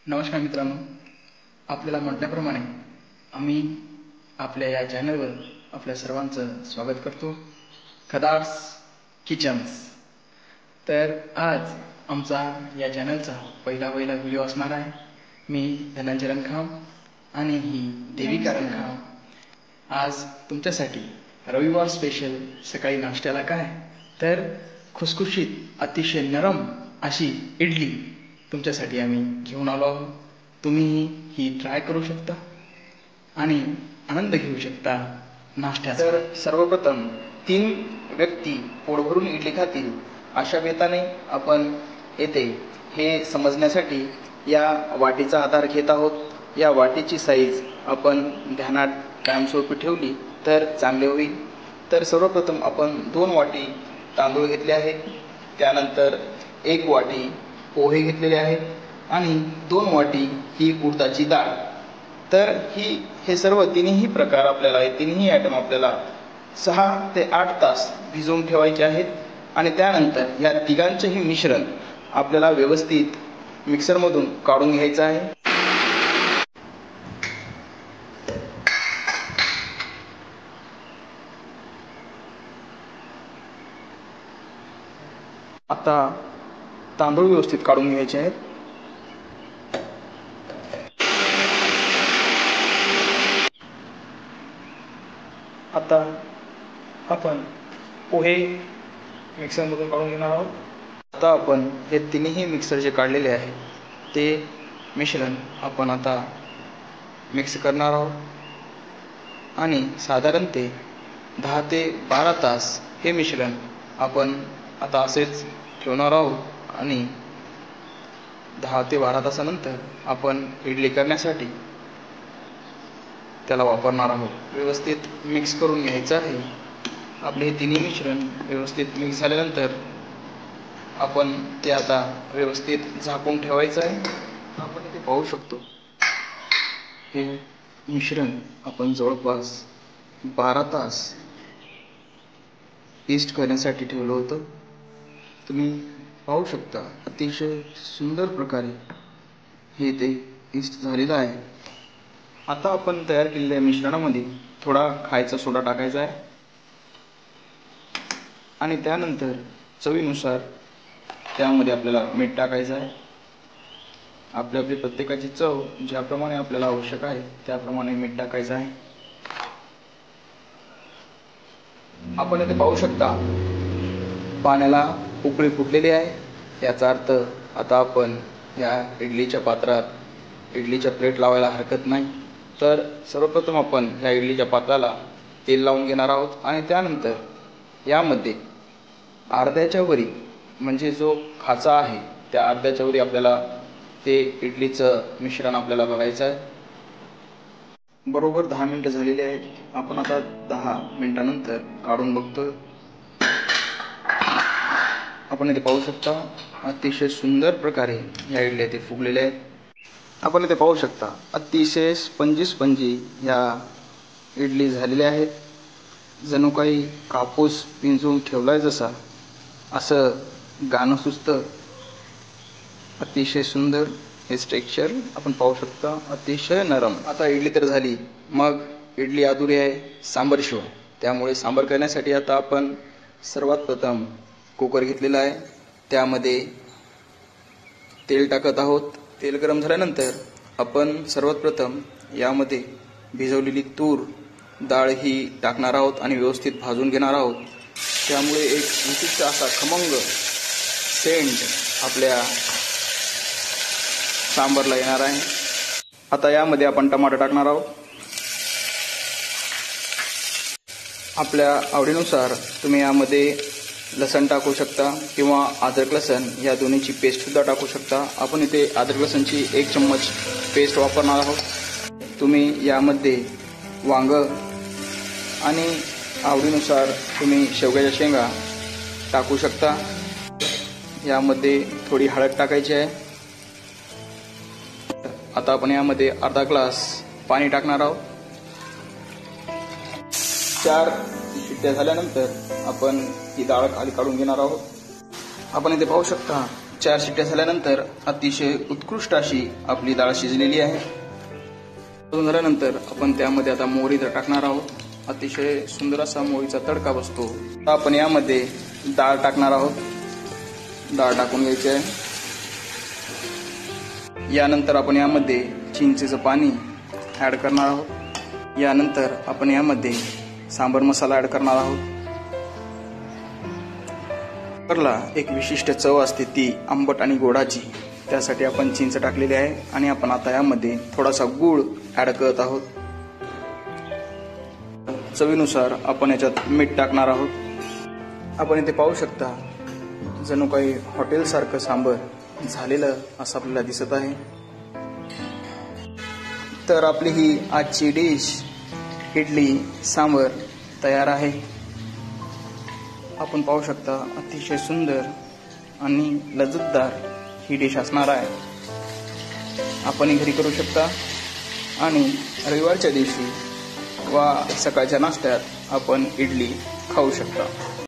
नमस्कार मित्रांनो, आपल्याला म्हटल्याप्रमाणे आम्ही आपल्या या चॅनलवर आपल्या सर्वांचं स्वागत करतो, खदार्स किचन्स। तर आज आमचा या चॅनलचा पहिला व्हिडिओ असणार आहे। मी धनंजय रणखाम आणि ही देविका रणखाम आज तुमच्यासाठी रविवार स्पेशल सकाळी नाश्त्याला काय तर खुसखुशीत अतिशय नरम अशी इडली तुमच्यासाठी आम्ही घेऊन आलो आहोत। तुम्ही ही ट्राय करू शकता आणि आनंद घेऊ शकता नाश्त्याचा। तर सर्वप्रथम 3 व्यक्ती पोट भरून इडली खातील अशा बेताने आपण येथे हे समजण्यासाठी या वाटीचा आधार घेत आहोत। या वाटीची साईज आपण ध्यानात कायमस्वरूपी ठेवली तर चांगले होईल। तर सर्वप्रथम आपण 2 वाटी तांदूळ घेतले आहेत, त्यानंतर 1 वाटी पोहे घेतलेले आहेत आणि 2 वाटी ही उडदाची डाळ। तर हे सर्व तिन्ही प्रकार आपल्याला तिन्ही आयटम आपल्याला 6 ते 8 तास भिजवून ठेवायचे आहेत आणि त्यानंतर या तिघांचेही मिश्रण आपल्याला व्यवस्थित मिक्सरमधून काढून घ्यायचं आहे। आता तांदूळ व्यवस्थित काढून घ्यायचे आहेत। आता आपण पोहे मिक्सरमधून काढून घेणार आहोत। आता आपण हे तिन्ही मिक्सर जे काढलेले आहे ते मिश्रण आपण आता मिक्स करणार आहोत आणि साधारण ते 10 ते 12 तास हे मिश्रण आपण आता असेच ठेवणार आहोत आणि 10 ते 12 तासानंतर आपण इडली करण्यासाठी त्याला वापरणार आहोत। व्यवस्थित मिक्स करून घ्यायचं आहे। आपले हे तिन्ही मिश्रण व्यवस्थित मिक्स झाल्यानंतर आपण ते आता व्यवस्थित झाकून ठेवायचं आहे। आपण इथे पाहू शकतो हे मिश्रण आपण जवळपास 12 तास ईस्ट करण्यासाठी ठेवलं होतं। तुम्ही पाहू शकता अतिशय सुंदर प्रकारे हे ते ईस्ट झालेलं आहे। आता आपण तयार केलेल्या मिश्रणामध्ये थोडा खायचा सोडा टाकायचा आहे आणि त्यानंतर चवीनुसार त्यामध्ये आपल्याला मीठ टाकायचं आहे। आपल्या प्रत्येकाची चव ज्याप्रमाणे आपल्याला आवश्यक आहे त्याप्रमाणे मीठ टाकायचं आहे। आपण इथे पाहू शकता पाण्याला उकळी फुटलेली आहे। याचा अर्थ आता आपण या इडलीच्या पात्रात इडलीच्या प्लेट लावायला हरकत नाही। तर सर्वप्रथम आपण या इडलीच्या पात्राला तेल लावून घेणार आहोत आणि त्यानंतर यामध्ये अर्ध्याच्या वरी म्हणजे जो खाचा आहे त्या अर्ध्याच्या वरी आपल्याला ते इडलीचं मिश्रण आपल्याला बघायचं आहे। बरोबर 10 मिनिटं झालेली आहेत। आपण आता 10 मिनिटानंतर काढून बघतो। आपण इथे पाहू शकता अतिशय सुंदर प्रकारे या इडल्या ते फुगलेल्या आहेत। आपण इथे पाहू शकता अतिशय स्पंजी या इडली झालेल्या आहेत। जणू काही कापूस पिंजून ठेवलाय जसा असं गाणं सुचतं। अतिशय सुंदर हे टेक्स्चर आपण पाहू शकता, अतिशय नरम। आता इडली तर झाली, मग इडली अधुरी आहे सांबर शिवाय। त्यामुळे सांबर करण्यासाठी आता आपण सर्वात प्रथम कुकर घेतलेला आहे, त्यामध्ये तेल टाकत आहोत। तेल गरम झाल्यानंतर आपण सर्वात प्रथम यामध्ये भिजवलेली तूर डाळ ही टाकणार आहोत आणि व्यवस्थित भाजून घेणार आहोत। त्यामुळे एक विशिष्ट असा खमंग सेंट आपल्या सांबरला येणार आहे। आता यामध्ये आपण टमाटर टाकणार आहोत। आपल्या आवडीनुसार तुम्ही यामध्ये लसण टाकू शकता किंवा अद्रक लसण या दोन्हीची पेस्ट सुद्धा टाकू शकता। आपण इथे अद्रक लसणची 1 चम्मच पेस्ट वापरणार आहोत। तुम्ही यामध्ये वांग आणि आवडीनुसार तुम्ही शेवग्याच्या शेंगा टाकू शकता। यामध्ये थोडी हळद टाकायची आहे। आता आपण यामध्ये अर्धा ग्लास पाणी टाकणार आहोत। 4 शिट्ट्या झाल्यानंतर आपण ही डाळ खाली काढून घेणार आहोत। आपण इथे पाहू शकता 4 शिट्ट्या झाल्यानंतर अतिशय उत्कृष्ट अशी आपली डाळ शिजलेली आहे. झाल्यानंतर आपण त्यामध्ये आता मोहरी टाकणार आहोत. अतिशय सुंदर असा मोहरीचा तडका बसतो. आपण यामध्ये डाळ टाकणार आहोत. डाळ टाकून घ्यायची आहे. यानंतर आपण यामध्ये चिंचेचं पाणी ऍड करणार आहोत. यानंतर आपण यामध्ये सांबर मसाला ऍड करणार आहोत. सांबरला एक विशिष्ट चव असते, ती आंबट आणि गोडाची. त्यासाठी आपण चिंच टाकलेली आहे आणि आपण आता यामध्ये थोडासा गूळ ऍड करत आहोत. चवीनुसार आपण याच्यात मीठ टाकणार आहोत. आपण इथे पाहू शकता, जणू काही हॉटेल सारखं सांबर झालेलं असं आपल्याला दिसत आहे. तर आपली ही आजची डिश इडली सांबर तयार आहे. आपण पाहू शकता, अतिशय सुंदर आणि लज्जतदार ही डिश असणार आहे. आपण घरी करू शकता आणि रविवारच्या दिवशी वा सकाळच्या नाश्त्यात आपण इडली खाऊ शकता.